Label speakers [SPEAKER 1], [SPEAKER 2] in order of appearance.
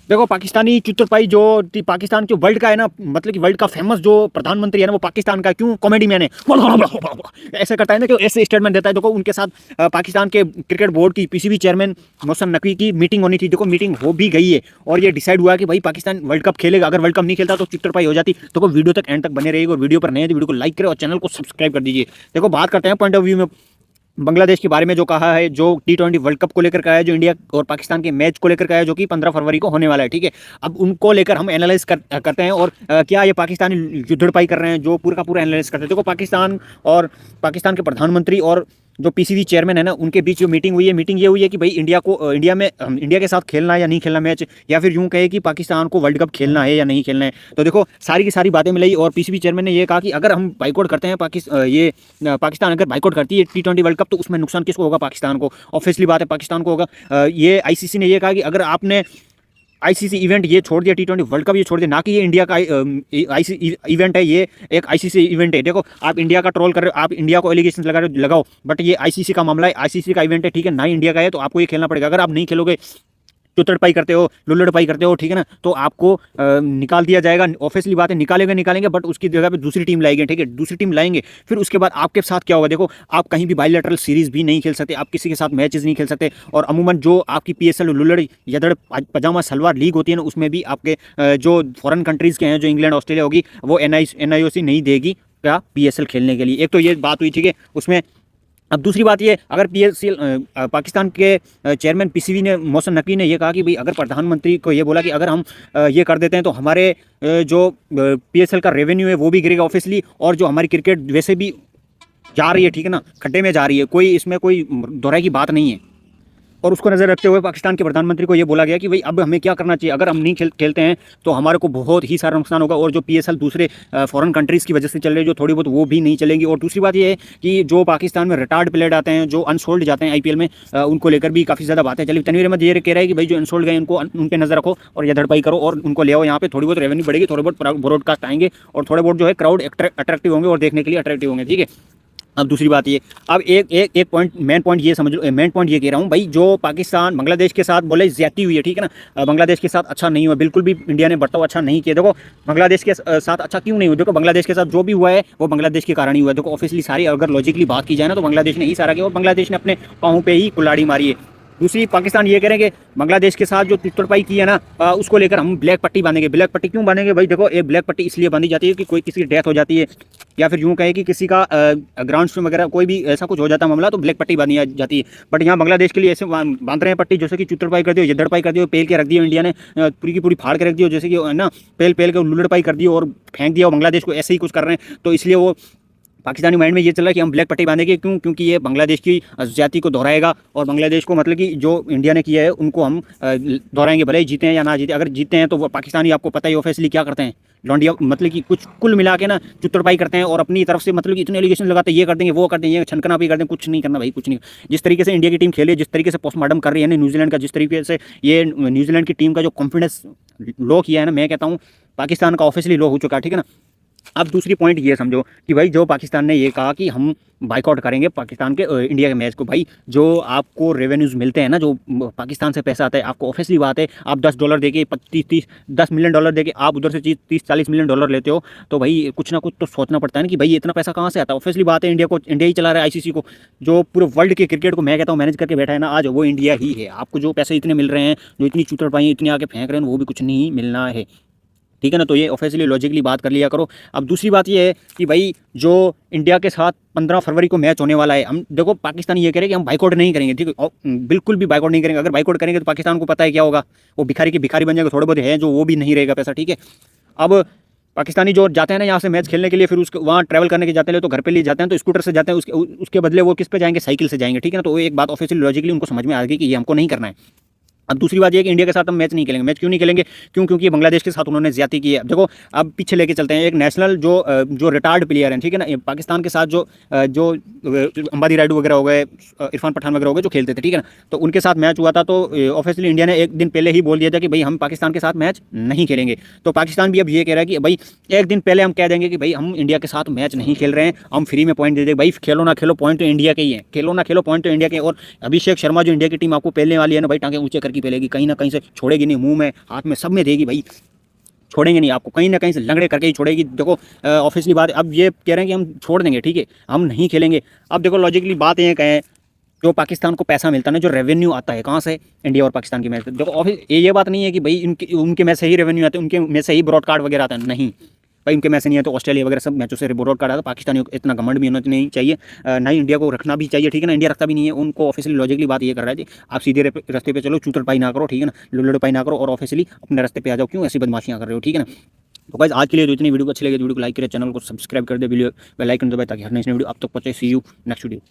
[SPEAKER 1] देखो पाकिस्तानी चुतरपाई जो पाकिस्तान जो वर्ल्ड का है ना, मतलब कि वर्ल्ड का फेमस जो प्रधानमंत्री है ना, वो पाकिस्तान का क्यों कॉमेडी मैन है ऐसा करता है ना, कि ऐसे स्टेटमेंट देता है। देखो उनके साथ पाकिस्तान के क्रिकेट बोर्ड की पीसीबी चेयरमैन मोहसिन नकवी की मीटिंग होनी थी। देखो मीटिंग हो भी गई है और ये डिसाइड हुआ कि भाई पाकिस्तान वर्ल्ड कप खेलेगा। अगर वर्ल्ड कप नहीं खेलता तो चुतरपाई हो जाती। तो वीडियो तक एंड तक बने रहेगी, और वीडियो पर नए तो वीडियो को लाइक करें और चैनल को सब्सक्राइब कर दीजिए। देखो बात करते हैं पॉइंट ऑफ व्यू में बांग्लादेश के बारे में, जो कहा है, जो T20 वर्ल्ड कप को लेकर कहा है, जो इंडिया और पाकिस्तान के मैच को लेकर कहा है, जो कि 15 फरवरी को होने वाला है। ठीक है, अब उनको लेकर हम एनालाइज करते हैं, और क्या ये पाकिस्तानी युद्धड़पाई कर रहे हैं, जो पूरा का पूरा एनालाइज करते हैं। देखो पाकिस्तान और पाकिस्तान के प्रधानमंत्री और जो पीसीबी चेयरमैन है ना, उनके बीच जो मीटिंग हुई है, मीटिंग ये हुई है कि भाई इंडिया के साथ खेलना है या नहीं खेलना मैच, या फिर यूं कहे कि पाकिस्तान को वर्ल्ड कप खेलना है या नहीं खेलना है। तो देखो सारी की सारी बातें मिलाई, और पीसीबी चेयरमैन ने ये कहा कि अगर हम बाइकआउट करते हैं पाकिस्तान अगर बाइकआउट करती है T20 वर्ल्ड कप, तो उसमें नुकसान किसको होगा? पाकिस्तान को। ऑब्वियसली बात है पाकिस्तान को होगा। ये आईसीसी ने ये कहा कि अगर आपने आईसीसी इवेंट ये छोड़ दिया, T20 वर्ल्ड कप ये छोड़ दिया, ना कि ये इंडिया का आईसीसी इवेंट है, ये एक आईसीसी इवेंट है। देखो आप इंडिया का ट्रोल कर रहे हो, आप इंडिया को एलिगेशन लगा रहे हो, लगाओ, बट ये आईसीसी का मामला है, आईसीसी का इवेंट है, ठीक है ना, इंडिया का है, तो आपको ये खेलना पड़ेगा। अगर आप नहीं खेलोगे, चुतड़पाई करते हो, लुल्लड़पाई करते हो, ठीक है ना, तो आपको निकाल दिया जाएगा। ऑब्वियसली बात है, निकालेंगे, बट उसकी जगह पे दूसरी टीम लाएंगे, ठीक है, दूसरी टीम लाएंगे। फिर उसके बाद आपके साथ क्या होगा? देखो आप कहीं भी बायलैटरल सीरीज भी नहीं खेल सकते, आप किसी के साथ मैचेस नहीं खेल सकते। और अमूमन जो आपकी PSL लुल्लड़ यदड़ पजामा सलवार लीग होती है ना, उसमें भी आपके जो फॉरेन कंट्रीज के हैं, जो इंग्लैंड ऑस्ट्रेलिया होगी, वो NIOC नहीं देगी क्या PSL खेलने के लिए। एक तो ये बात हुई, ठीक है, उसमें। अब दूसरी बात ये, अगर PSL पाकिस्तान के चेयरमैन पीसीबी ने, मोहसिन नकवी ने ये कहा कि भाई अगर प्रधानमंत्री को ये बोला कि अगर हम ये कर देते हैं तो हमारे जो PSL का रेवेन्यू है वो भी गिरेगा ऑब्वियसली, और जो हमारी क्रिकेट वैसे भी जा रही है, ठीक है ना, खड्डे में जा रही है, कोई इसमें कोई दोहराई की बात नहीं है। और उसको नज़र रखते हुए पाकिस्तान के प्रधानमंत्री को ये बोला गया कि भाई अब हमें क्या करना चाहिए, अगर हम नहीं खेलते हैं तो हमारे को बहुत ही सारा नुकसान होगा। और जो PSL दूसरे फॉरेन कंट्रीज़ की वजह से चल रही है, जो थोड़ी बहुत, वो भी नहीं चलेंगी। और दूसरी बात ये है कि जो पाकिस्तान में रिटायर्ड प्लेयर आते हैं, जो अनसोल्ड जाते हैं IPL में, उनको लेकर भी काफ़ी ज़्यादा बातें चली। तनवीर अहमद ये कह रहा है कि भाई जो अनसोल्ड गए उनको उन पर नज़र रखो और ये धड़पाई करो, और उनको ले आओ यहाँ पे, थोड़ी बहुत रेवेन्यू बढ़ेगी, थोड़े बहुत ब्रॉडकास्ट आएंगे, और थोड़े बहुत जो है क्राउड अट्रैक्टिव होंगे और देखने के लिए अट्रैक्टिव होंगे, ठीक है। अब दूसरी बात ये, अब एक पॉइंट, मेन पॉइंट ये समझ लो, मेन पॉइंट ये कह रहा हूँ भाई, जो पाकिस्तान बांग्लादेश के साथ बोले ज्यादती हुई है, ठीक है ना, बांग्लादेश के साथ अच्छा नहीं हुआ, बिल्कुल भी इंडिया ने बर्ताव अच्छा नहीं किया। देखो बांग्लादेश के साथ अच्छा क्यों नहीं हुआ? देखो बांग्लादेश के साथ जो भी हुआ है वो बांग्लादेश के कारण ही हुआ है। देखो ऑब्वियसली सारी अगर लॉजिकली बात की जाए ना, तो बांग्लादेश ने ही सारा किया, और बांग्लादेश ने अपने पाँव पे ही कुल्हाड़ी मारी है। दूसरी, पाकिस्तान ये करेंगे बांग्लादेश के साथ जो तुड़पाई की है ना, उसको लेकर हम ब्लैक पट्टी बांधेंगे। ब्लैक पट्टी क्यों बांधेंगे भाई? देखो एक ब्लैक पट्टी इसलिए बांधी जाती है कि कोई किसी की डेथ हो जाती है, या फिर यूँ कहे कि किसी का ग्राउंड स्विम वगैरह कोई भी ऐसा कुछ हो जाता है मामला, तो ब्लैक पट्टी बांधी जाती है। बट यहाँ बांग्लादेश के लिए ऐसे बांध रहे हैं पट्टी, जैसे कि चुतड़पाई कर दी हो, यदड़पाई कर दी हो, पेल के रख दी हो इंडिया ने, पूरी की पूरी फाड़ के रख दी हो, जैसे कि ना पेल के लुल्लड़पाई कर दी हो और फेंक दिया हो बांग्लादेश को, ऐसे ही कुछ कर रहे हैं। तो इसलिए वो पाकिस्तानी माइंड में ये चल रहा है कि हम ब्लैक पट्टी बांधेंगे। क्यों? क्योंकि ये बांग्लादेश की जाति को दोहराएगा, और बांग्लादेश को, मतलब कि जो इंडिया ने किया है उनको हम दोहराएंगे, भले ही जीते हैं या ना जीते। अगर जीते हैं तो वो पाकिस्तानी, आपको पता ही ऑफिसली क्या करते हैं, लौंडिया, मतलब कि कुछ कुल मिला के ना चुतड़पाई करते हैं, और अपनी तरफ से मतलब कि इतने एलिगेशन लगाते हैं, ये कर देंगे, वो कर देंगे, ये छनकना भी कर देंगे। कुछ नहीं करना भाई, कुछ नहीं। जिस तरीके से इंडिया की टीम खेली, जिस तरीके से पोस्टमार्टम कर रही है ना न्यूजीलैंड का, जिस तरीके से ये न्यूजीलैंड की टीम का जो कॉन्फिडेंस लो किया है ना, मैं कहता हूँ पाकिस्तान का ऑफिसली लो हो चुका है, ठीक है ना। अब दूसरी पॉइंट ये समझो कि भाई जो पाकिस्तान ने ये कहा कि हम बाइकआउट करेंगे पाकिस्तान के इंडिया के मैच को, भाई जो आपको रेवेन्यूज़ मिलते हैं ना, जो पाकिस्तान से पैसा आता है, आपको ऑब्वियसली बात है, आप $10 देके 10 मिलियन डॉलर देके आप उधर से 30-40 मिलियन डॉलर लेते हो, तो भाई कुछ ना कुछ तो सोचना पड़ता है ना कि भाई इतना पैसा कहाँ से आता है। ऑब्वियसली बात है, इंडिया ही चला रहा है ICC को, जो पूरे वर्ल्ड के क्रिकेट को मैं कहता हूँ मैनेज करके बैठा है ना आज, वो इंडिया ही है। आपको जो पैसे इतने मिल रहे हैं, जो इतनी चुतड़पाई इतनी आके फेंक रहे हैं, वो भी कुछ नहीं मिलना है, ठीक है ना। तो ये ऑफिशियली लॉजिकली बात कर लिया करो। अब दूसरी बात ये है कि भाई जो इंडिया के साथ 15 फरवरी को मैच होने वाला है, हम देखो पाकिस्तानी ये कह रहे हैं कि हम बाइकआउट नहीं करेंगे, ठीक है, बिल्कुल भी बाइकआउट नहीं करेंगे। अगर बाइकआउट करेंगे तो पाकिस्तान को पता है क्या होगा, वो भिखारी के भिखारी बन जाएगा, थोड़े बहुत है जो, वो भी नहीं रहेगा पैसा, ठीक है। अब पाकिस्तानी जो जाते हैं ना यहाँ से मैच खेलने के लिए, फिर उसके वहाँ ट्रैवल करने के जाते हैं, तो घर पे लिए जाते हैं, तो स्कूटर से जाते हैं, उसके बदले वो किस पे जाएंगे? साइकिल से जाएंगे, ठीक है ना। तो एक बात ऑफिशियली लॉजिकली उनको समझ में आ गई कि ये हमको नहीं करना है। अब दूसरी बात ये कि इंडिया के साथ हम मैच नहीं खेलेंगे। मैच क्यों नहीं खेलेंगे? क्योंकि बांग्लादेश के साथ उन्होंने ज्यादती की है। देखो अब पीछे लेके चलते हैं, एक नेशनल जो रिटायर्ड प्लेयर हैं, ठीक है ना, पाकिस्तान के साथ जो अंबादी रायडू वगैरह हो गए, इरफान पठान वगैरह हो गए, जो खेलते थे, ठीक है ना, तो उनके साथ मैच हुआ था। तो ऑब्वियसली इंडिया ने एक दिन पहले ही बोल दिया था कि भाई हम पाकिस्तान के साथ मैच नहीं खेलेंगे। तो पाकिस्तान भी अब ये कह रहा है कि भाई एक दिन पहले हम कह देंगे कि भाई हम इंडिया के साथ मैच नहीं खेल रहे हैं, हम फ्री में पॉइंट दे देंगे। भाई खेलो ना खेलो, पॉइंट तो इंडिया के ही है, खेलो ना खेलो, पॉइंट तो इंडिया के। और अभिषेक शर्मा जो इंडिया की टीम आपको पहले वाली है ना भाई, टांगे ऊंचे करके की फैलेगी, कहीं ना कहीं से छोड़ेगी नहीं, मुंह में हाथ में सब में देगी भाई, छोड़ेंगे नहीं आपको, कहीं ना कहीं से लंगड़े करके ही छोड़ेगी। देखो ऑफिसली बात, अब ये कह रहे हैं कि हम छोड़ देंगे, ठीक है, हम नहीं खेलेंगे। अब देखो लॉजिकली बात ये कहें, जो पाकिस्तान को पैसा मिलता है ना, जो रेवेन्यू आता है कहाँ से, इंडिया और पाकिस्तान की मैच से। देखो ऑफिस ये बात नहीं है कि भाई उनके मैच से ही रेवेन्यू आते हैं, उनके मैच से ही ब्रॉडकास्ट वगैरह आता है, नहीं भाई, उनके मैच नहीं है तो ऑस्ट्रेलिया वगैरह सब मैचों से ब्रॉडकास्ट आता है। पाकिस्तानियों को इतना घमंड भी होना नहीं चाहिए, ना ही इंडिया को रखना भी चाहिए, ठीक है ना, इंडिया रखता भी नहीं है उनको। ऑफिशियली लॉजिकली बात ये कर रहा है कि आप सीधे रास्ते पे चलो, चूतड़पाई ना करो, ठीक है ना, लुल्लड़पाई ना करो, और ऑफिशियली अपने रास्ते पे आ जाओ, क्यों ऐसी बदमाशियां कर रहे हो, ठीक है ना। तो गाइस आज के लिए तो इतनी, वीडियो को अच्छी लगे तो वीडियो को लाइक करें, चैनल को सब्सक्राइब कर दे, बेल आइकन दबाए ताकि हर नई वीडियो आप तक पहुंचे। सी यू नेक्स्ट वीडियो।